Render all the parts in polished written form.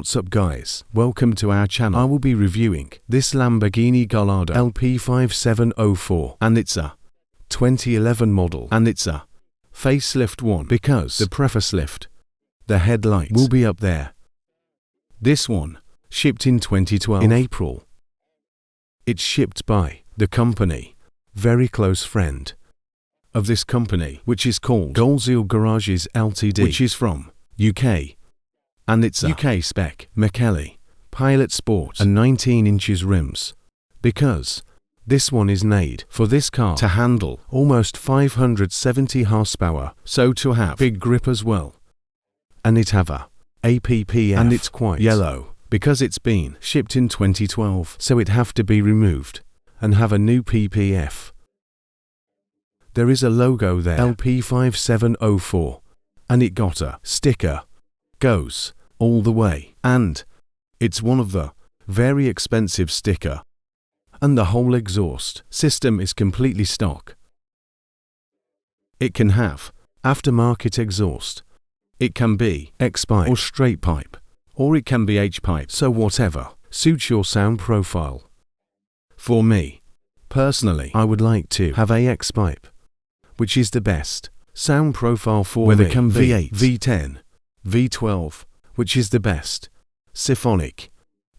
What's up guys, welcome to our channel. I will be reviewing this Lamborghini Gallardo LP5704 and it's a 2011 model and it's a facelift one because the preface lift, the headlights will be up there. This one shipped in 2012 in April. It's shipped by the company, very close friend of this company, which is called Goldziel Garages Ltd, which is from UK. And it's a UK spec Michelin Pilot Sport and 19 inches rims, because this one is made for this car to handle almost 570 horsepower, so to have big grip as well. And it have a APPF and it's quite yellow because it's been shipped in 2012, so it have to be removed and have a new PPF. There is a logo there, LP5704, and it got a sticker, goes all the way, and it's one of the very expensive sticker, and the whole exhaust system is completely stock. It can have aftermarket exhaust, it can be X-pipe or straight pipe, or it can be H-pipe, so whatever suits your sound profile. For me, personally, I would like to have a X-pipe, which is the best sound profile for whether it can be V8, V10, V12, which is the best symphonic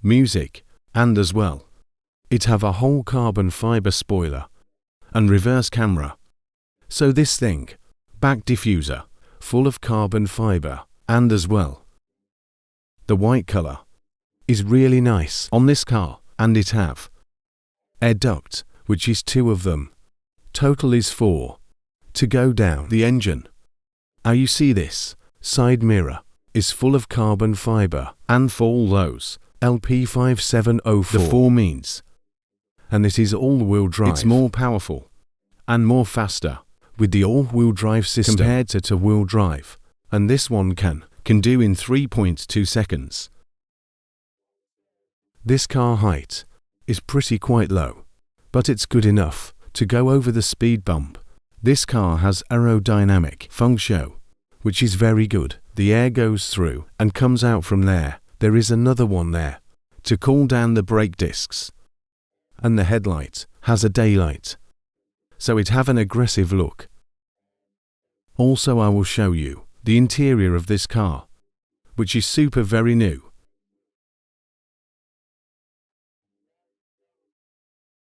music, and as well, it have a whole carbon fiber spoiler and reverse camera. So this thing, back diffuser, full of carbon fiber, and as well, the white color is really nice on this car, and it have air duct, which is 2 of them. Total is 4 to go down the engine. How you see this side mirror is full of carbon fiber, and for all those LP5704 the 4 means, and it is all-wheel drive. It's more powerful and more faster with the all-wheel drive system compared to two-wheel drive, and this one can do in 3.2 seconds. This car height is pretty quite low, but it's good enough to go over the speed bump. This car has aerodynamic function, which is very good. The air goes through and comes out from there. There is another one there to cool down the brake discs. And the headlight has a daylight, so it have an aggressive look. Also I will show you the interior of this car, which is super very new.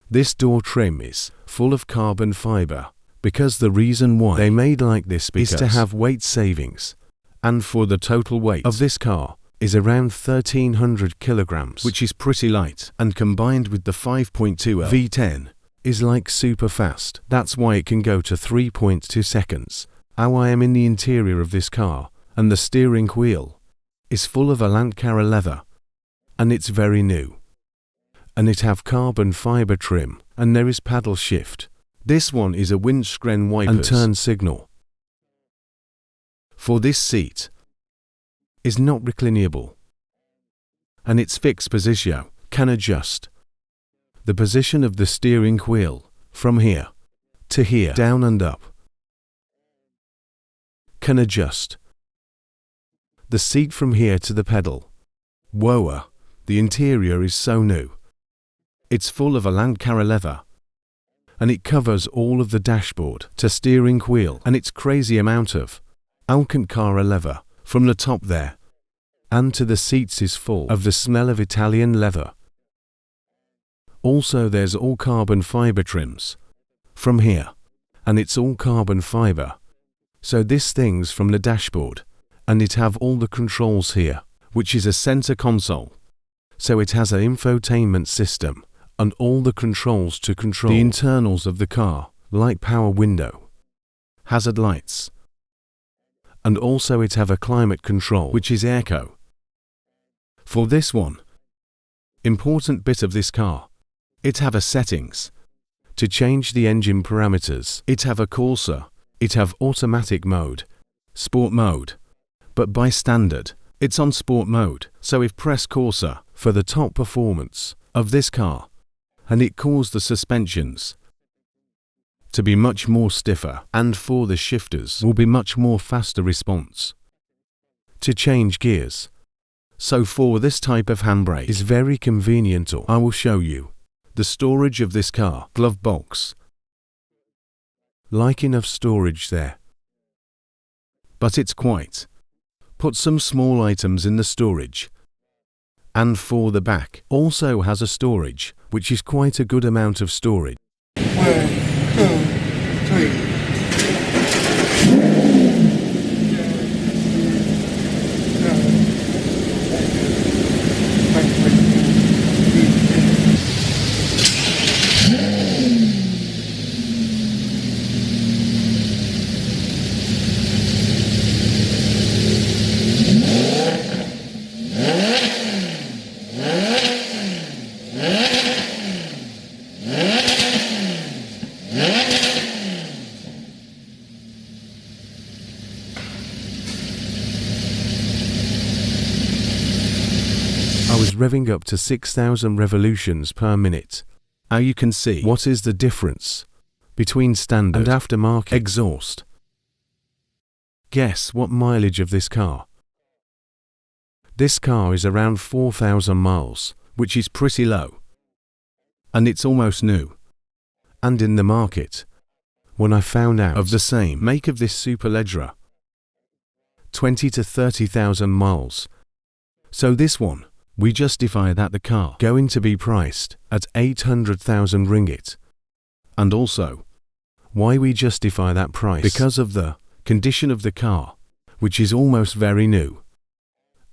This door trim is full of carbon fiber, because the reason why they made like this is to have weight savings. And for the total weight of this car is around 1300 kilograms, which is pretty light, and combined with the 5.2L V10 is like super fast. That's why it can go to 3.2 seconds. How I am in the interior of this car, and the steering wheel is full of Alcantara leather, and it's very new. And it have carbon fiber trim, and there is paddle shift. This one is a windscreen wipers and turn signal. For this seat is not reclinable, and its fixed position can adjust the position of the steering wheel from here to here, down and up. Can adjust the seat from here to the pedal. Whoa, the interior is so new. It's full of Alcantara leather, and it covers all of the dashboard to steering wheel, and it's crazy amount of Alcantara leather from the top there, and to the seats is full of the smell of Italian leather. Also there's all carbon fiber trims from here, and it's all carbon fiber. So this thing's from the dashboard, and it have all the controls here, which is a center console. So it has an infotainment system, and all the controls to control the internals of the car, like power window, hazard lights, and also it have a climate control, which is airco. For this one, important bit of this car, it have a settings to change the engine parameters. It have a Corsa, it have automatic mode, sport mode, but by standard, it's on sport mode. So if press Corsa for the top performance of this car, and it caused the suspensions to be much more stiffer, and for the shifters will be much more faster response to change gears. So for this type of handbrake is very convenient. I will show you the storage of this car. Glove box. Like enough storage there. But it's quite. Put some small items in the storage. And for the back also has a storage, which is quite a good amount of storage. 1, 2, 3. I was revving up to 6,000 revolutions per minute. Now you can see what is the difference between standard and aftermarket exhaust. Guess what mileage of this car? This car is around 4,000 miles, which is pretty low. And it's almost new. And in the market, when I found out of the same make of this Superleggera, 20 to 30,000 miles. So this one, we justify that the car going to be priced at 800,000 ringgit. And also, why we justify that price? Because of the condition of the car, which is almost very new.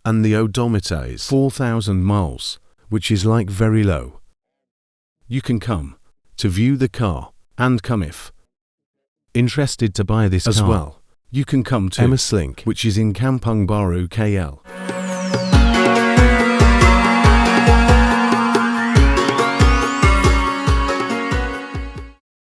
And the odometer is 4,000 miles, which is like very low. You can come to view the car and come if interested to buy this as car. Well, you can come to Emerslink, which is in Kampung Baru, KL.